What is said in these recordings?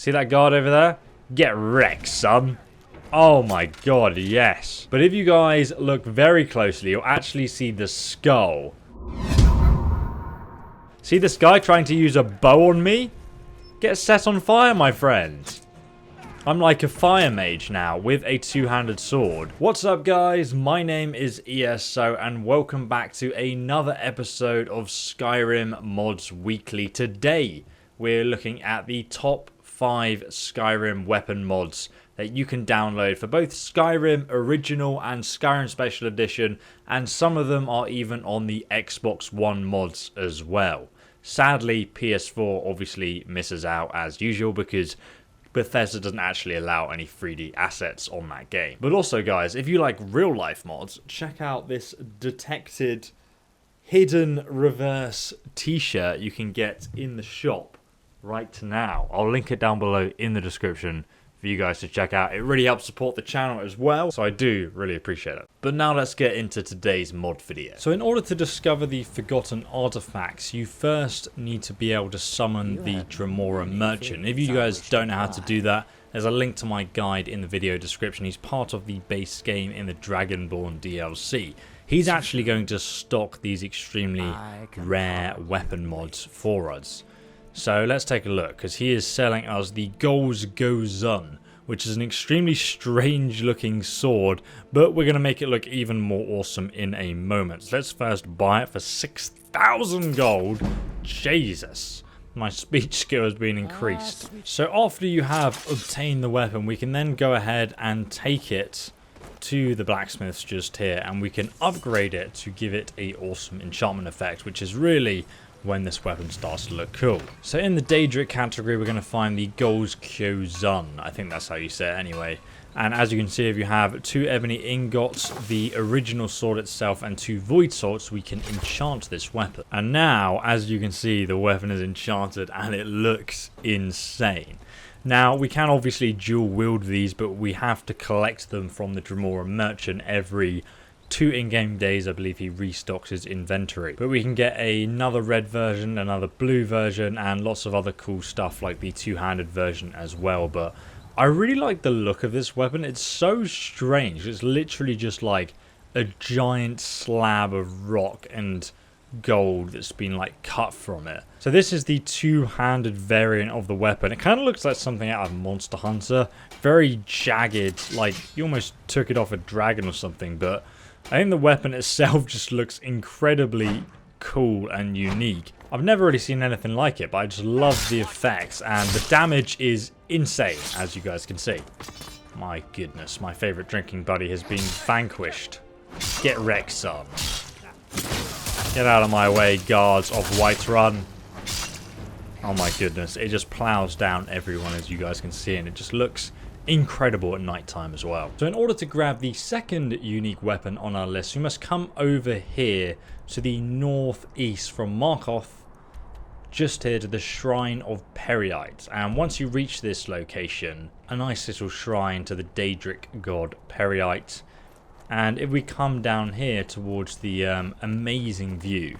See that guard over there? Get wrecked, son. Oh my god, yes. But if you guys look very closely, you'll actually see the skull. See this guy trying to use a bow on me? Get set on fire, my friend. I'm like a fire mage now with a two-handed sword. What's up, guys? My name is ESO and welcome back to another episode of Skyrim Mods Weekly. Today, we're looking at the top 5 Skyrim weapon mods that you can download for both Skyrim Original and Skyrim Special Edition, and some of them are even on the Xbox One mods as well. Sadly, PS4 obviously misses out as usual because Bethesda doesn't actually allow any 3D assets on that game. But also, guys, if you like real life mods, check out this detected hidden reverse t-shirt you can get in the shop right now. I'll link it down below in the description for you guys to check out. It really helps support the channel as well, so I do really appreciate it. But now let's get into today's mod video. So in order to discover the forgotten artifacts, you first need to be able to summon the Dremora Merchant. If you guys don't know how to do that, there's a link to my guide in the video description. He's part of the base game in the Dragonborn DLC. He's actually going to stock these extremely rare weapon mods for us. So let's take a look, because he is selling us the Gozun, which is an extremely strange looking sword, but we're going to make it look even more awesome in a moment. So let's first buy it for 6,000 gold. Jesus, my speech skill has been increased. So after you have obtained the weapon, we can then go ahead and take it to the blacksmiths just here, and we can upgrade it to give it a awesome enchantment effect, which is really when this weapon starts to look cool. So in the Daedric category, we're going to find the Gozun. I think that's how you say it anyway. And as you can see, if you have 2 ebony ingots, the original sword itself, and 2 void swords, we can enchant this weapon. And now, as you can see, the weapon is enchanted and it looks insane. Now, we can obviously dual wield these, but we have to collect them from the Dremora Merchant every 2 in-game days. I believe he restocks his inventory. But we can get another red version, another blue version, and lots of other cool stuff like the two-handed version as well. But I really like the look of this weapon. It's so strange. It's literally just like a giant slab of rock and gold that's been like cut from it. So this is the two-handed variant of the weapon. It kind of looks like something out of Monster Hunter. Very jagged, like you almost took it off a dragon or something. But I think the weapon itself just looks incredibly cool and unique. I've never really seen anything like it, but I just love the effects, and the damage is insane, as you guys can see. My goodness, my favorite drinking buddy has been vanquished. Get wrecked, son. Get out of my way, guards of Whiterun. Oh my goodness, it just plows down everyone, as you guys can see, and it just looks incredible at night time as well. So in order to grab the second unique weapon on our list, we must come over here to the northeast from Markoth, just here to the Shrine of Periite. And once you reach this location, a nice little shrine to the Daedric god Periite. And if we come down here towards the amazing view,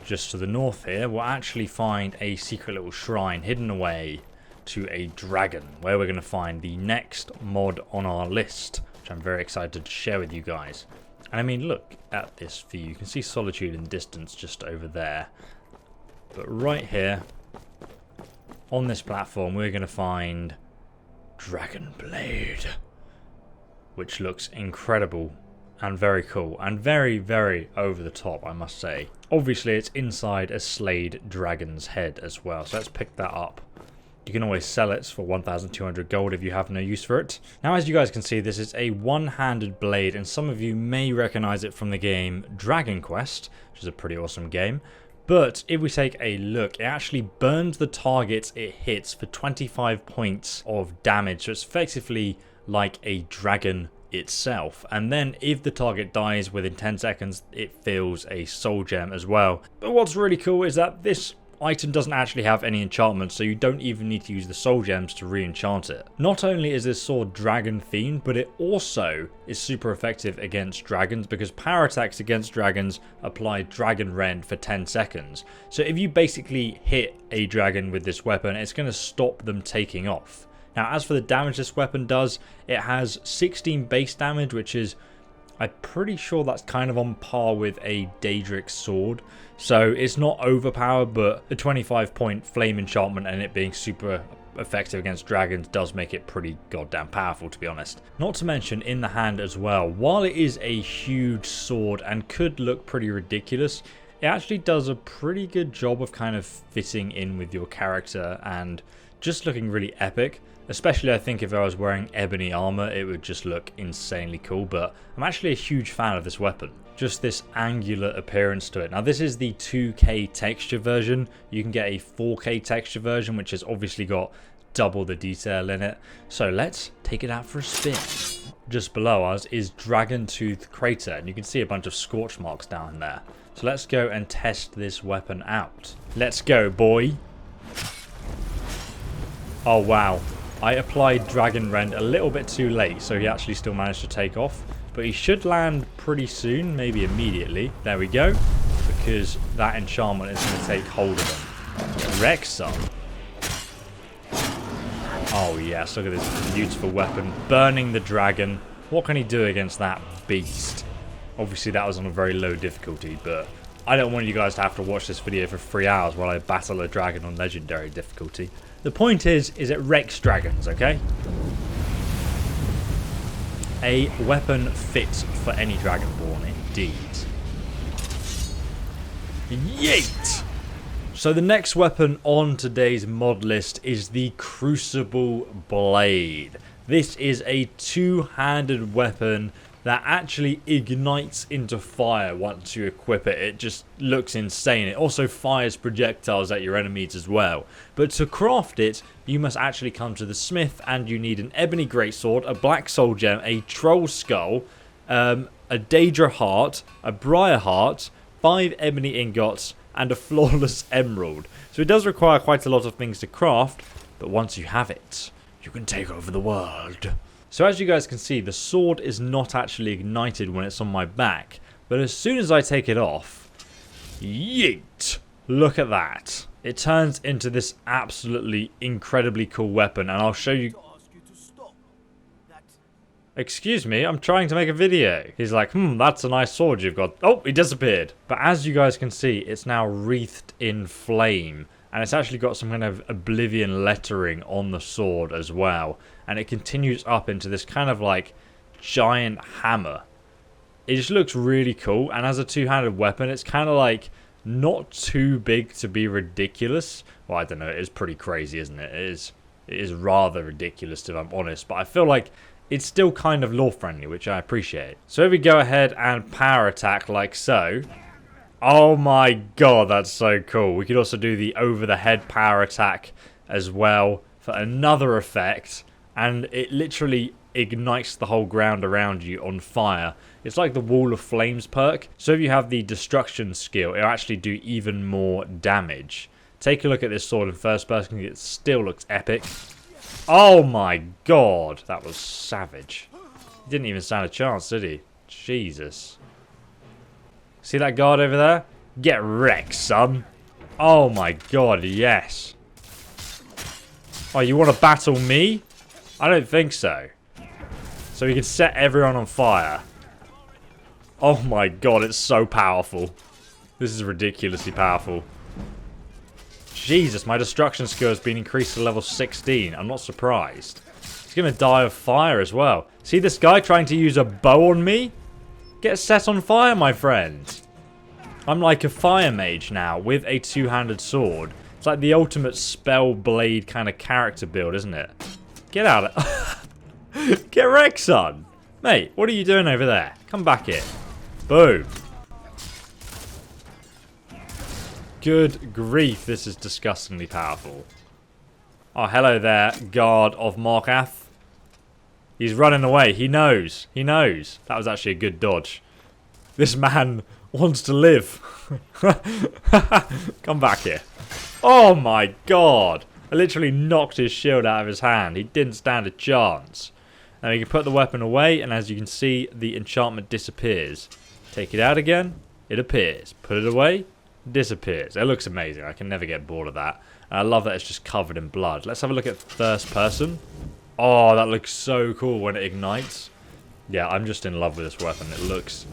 just to the north here, we'll actually find a secret little shrine hidden away to a dragon, where we're going to find the next mod on our list, which I'm very excited to share with you guys. And I mean, look at this view. You can see Solitude in distance just over there. But right here, on this platform, we're going to find DRAGONBLADE, which looks incredible and very cool and very, very over the top, I must say. Obviously, it's inside a slayed dragon's head as well, so let's pick that up. You can always sell it for 1,200 gold if you have no use for it. Now, as you guys can see, this is a one-handed blade, and some of you may recognize it from the game Dragon Quest, which is a pretty awesome game. But if we take a look, it actually burns the targets it hits for 25 points of damage. So it's effectively like a dragon itself. And then if the target dies within 10 seconds, it fills a soul gem as well. But what's really cool is that this item doesn't actually have any enchantments, so you don't even need to use the soul gems to re-enchant it. Not only is this sword dragon themed, but it also is super effective against dragons because power attacks against dragons apply dragon rend for 10 seconds. So if you basically hit a dragon with this weapon, it's going to stop them taking off. Now, as for the damage this weapon does, it has 16 base damage, which is, I'm pretty sure that's kind of on par with a Daedric sword. So it's not overpowered, but the 25-point flame enchantment and it being super effective against dragons does make it pretty goddamn powerful, to be honest. Not to mention in the hand as well, while it is a huge sword and could look pretty ridiculous, it actually does a pretty good job of kind of fitting in with your character and just looking really epic. Especially, I think if I was wearing ebony armor, it would just look insanely cool. But I'm actually a huge fan of this weapon. Just this angular appearance to it. Now, this is the 2K texture version. You can get a 4K texture version, which has obviously got double the detail in it. So let's take it out for a spin. Just below us is Dragon Tooth Crater, and you can see a bunch of scorch marks down there. So let's go and test this weapon out. Let's go, boy. Oh, wow. I applied Dragon Rend a little bit too late, so he actually still managed to take off. But he should land pretty soon, maybe immediately. There we go. Because that enchantment is going to take hold of him. Rexon. Oh yes, look at this beautiful weapon. Burning the dragon. What can he do against that beast? Obviously that was on a very low difficulty, but I don't want you guys to have to watch this video for 3 hours while I battle a dragon on legendary difficulty. The point is it wrecks dragons, okay? A weapon fit for any dragonborn, indeed. Yeet! So the next weapon on today's mod list is the Crucible Blade. This is a two-handed weapon that actually ignites into fire once you equip it. It just looks insane. It also fires projectiles at your enemies as well. But to craft it, you must actually come to the smith, and you need an ebony greatsword, a black soul gem, a troll skull, a Daedra heart, a briar heart, 5 ebony ingots, and a flawless emerald. So it does require quite a lot of things to craft, but once you have it, you can take over the world. So as you guys can see, the sword is not actually ignited when it's on my back, but as soon as I take it off, yeet! Look at that. It turns into this absolutely incredibly cool weapon, and I'll show you. Excuse me, I'm trying to make a video. He's like, that's a nice sword you've got. Oh, he disappeared. But as you guys can see, it's now wreathed in flame. And it's actually got some kind of Oblivion lettering on the sword as well. And it continues up into this kind of like giant hammer. It just looks really cool. And as a two-handed weapon, it's kind of like not too big to be ridiculous. Well, I don't know. It is pretty crazy, isn't it? It is rather ridiculous, if I'm honest. But I feel like it's still kind of lore-friendly, which I appreciate. So if we go ahead and power attack like so. Oh my god, that's so cool. We could also do the over-the-head power attack as well for another effect. And it literally ignites the whole ground around you on fire. It's like the Wall of Flames perk. So if you have the destruction skill, it'll actually do even more damage. Take a look at this sword in first person. It still looks epic. Oh my god, that was savage. He didn't even stand a chance, did he? Jesus. See that guard over there? Get wrecked, son. Oh my god, yes. Oh, you want to battle me? I don't think so. So we can set everyone on fire. Oh my god, it's so powerful. This is ridiculously powerful. Jesus, my destruction skill has been increased to level 16. I'm not surprised. He's going to die of fire as well. See this guy trying to use a bow on me? Get set on fire, my friend. I'm like a fire mage now with a two-handed sword. It's like the ultimate spell blade kind of character build, isn't it? Get out of it. Get wrecked, son. Mate, what are you doing over there? Come back here. Boom. Good grief, this is disgustingly powerful. Oh, hello there, guard of Markath. He's running away. He knows. He knows. That was actually a good dodge. This man wants to live. Come back here. Oh my god. I literally knocked his shield out of his hand. He didn't stand a chance. Now you can put the weapon away, and as you can see, the enchantment disappears. Take it out again, it appears. Put it away, disappears. It looks amazing. I can never get bored of that. And I love that it's just covered in blood. Let's have a look at first person. Oh, that looks so cool when it ignites. Yeah, I'm just in love with this weapon. It looks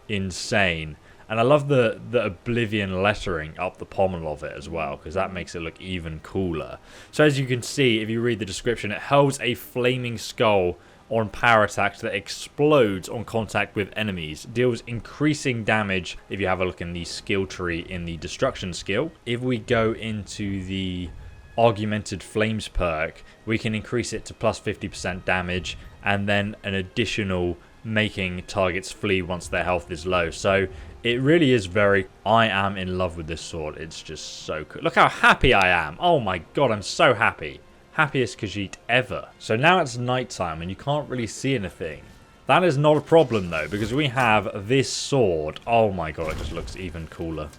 insane. And I love the Oblivion lettering up the pommel of it as well, because that makes it look even cooler. So as you can see, if you read the description, it holds a flaming skull on power attacks that explodes on contact with enemies. Deals increasing damage if you have a look in the skill tree in the destruction skill. If we go into the augmented flames perk, we can increase it to plus 50% damage, and then an additional making targets flee once their health is low. So it really is very... I am in love with this sword. It's just so cool. Look how happy I am. Oh my god, I'm so happy. Happiest Khajiit ever. So now it's nighttime and you can't really see anything. That is not a problem though, because we have this sword. Oh my god, it just looks even cooler.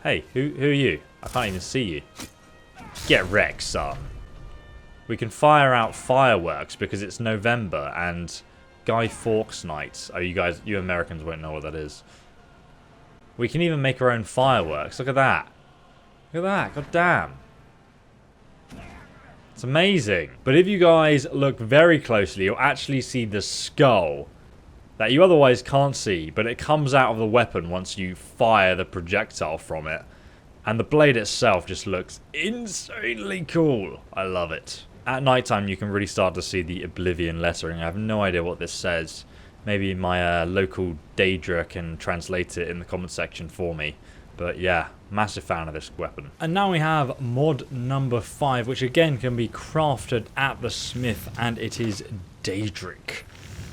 Hey, who are you? I can't even see you. Get wrecked, son. We can fire out fireworks because it's November and Guy Fawkes nights. Oh, you Americans won't know what that is. We can even make our own fireworks. Look at that. Look at that. God damn. It's amazing. But if you guys look very closely, you'll actually see the skull that you otherwise can't see, but it comes out of the weapon once you fire the projectile from it. And the blade itself just looks insanely cool. I love it. At nighttime, you can really start to see the Oblivion lettering. I have no idea what this says. Maybe my local Daedra can translate it in the comment section for me. But yeah, massive fan of this weapon. And now we have mod number 5, which again can be crafted at the smith, and it is Daedric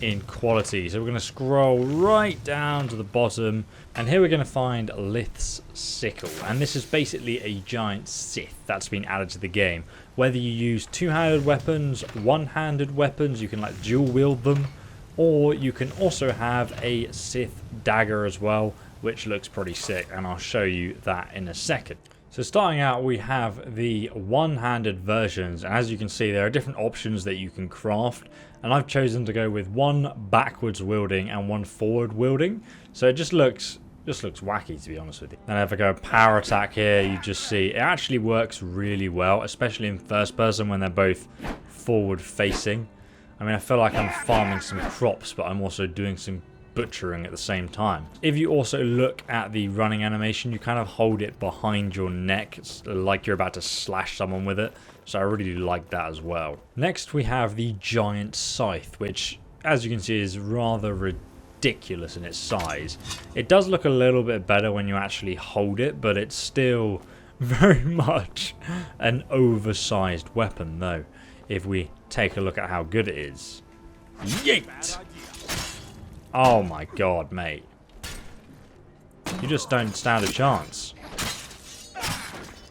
in quality. So we're going to scroll right down to the bottom, and here we're going to find LILITHS SICKLE, and this is basically a giant scythe that's been added to the game. Whether you use two-handed weapons, one-handed weapons, you can like dual wield them, or you can also have a scythe dagger as well, which looks pretty sick, and I'll show you that in a second. So starting out, we have the one-handed versions, and as you can see, there are different options that you can craft, and I've chosen to go with one backwards wielding and one forward wielding. So it just looks wacky, to be honest with you. Then if I go power attack here, you just see it actually works really well, especially in first person when they're both forward facing. I mean, I feel like I'm farming some crops, but I'm also doing some butchering at the same time. If you also look at the running animation, you kind of hold it behind your neck. It's like you're about to slash someone with it. So I really do like that as well. Next, we have the giant scythe, which, as you can see, is rather ridiculous in its size. It does look a little bit better when you actually hold it, but it's still very much an oversized weapon, though, if we take a look at how good it is. Yeet! Oh my god, mate. You just don't stand a chance.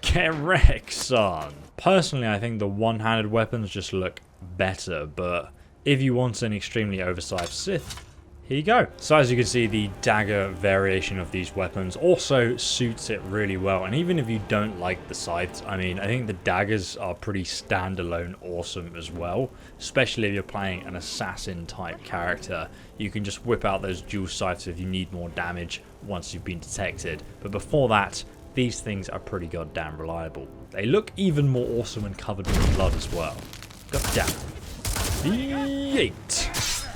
Get wrecked, son. Personally, I think the one-handed weapons just look better, but if you want an extremely oversized scythe, here you go. So as you can see, the dagger variation of these weapons also suits it really well. And even if you don't like the scythes, I mean, I think the daggers are pretty standalone awesome as well. Especially if you're playing an assassin type character. You can just whip out those dual scythes if you need more damage once you've been detected. But before that, these things are pretty goddamn reliable. They look even more awesome and covered with blood as well. Goddamn. Yeet.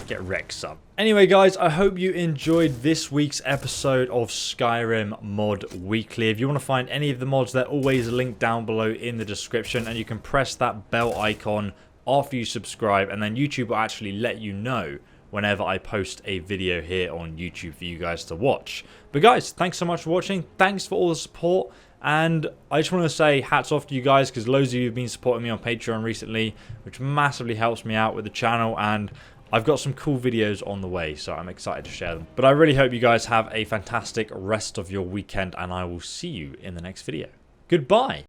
Get wrecked, son. Anyway, guys, I hope you enjoyed this week's episode of Skyrim Mod Weekly. If you want to find any of the mods, they're always linked down below in the description, and you can press that bell icon after you subscribe, and then YouTube will actually let you know whenever I post a video here on YouTube for you guys to watch. But guys, thanks so much for watching. Thanks for all the support. And I just want to say hats off to you guys, because loads of you have been supporting me on Patreon recently, which massively helps me out with the channel. And I've got some cool videos on the way, so I'm excited to share them. But I really hope you guys have a fantastic rest of your weekend, and I will see you in the next video. Goodbye.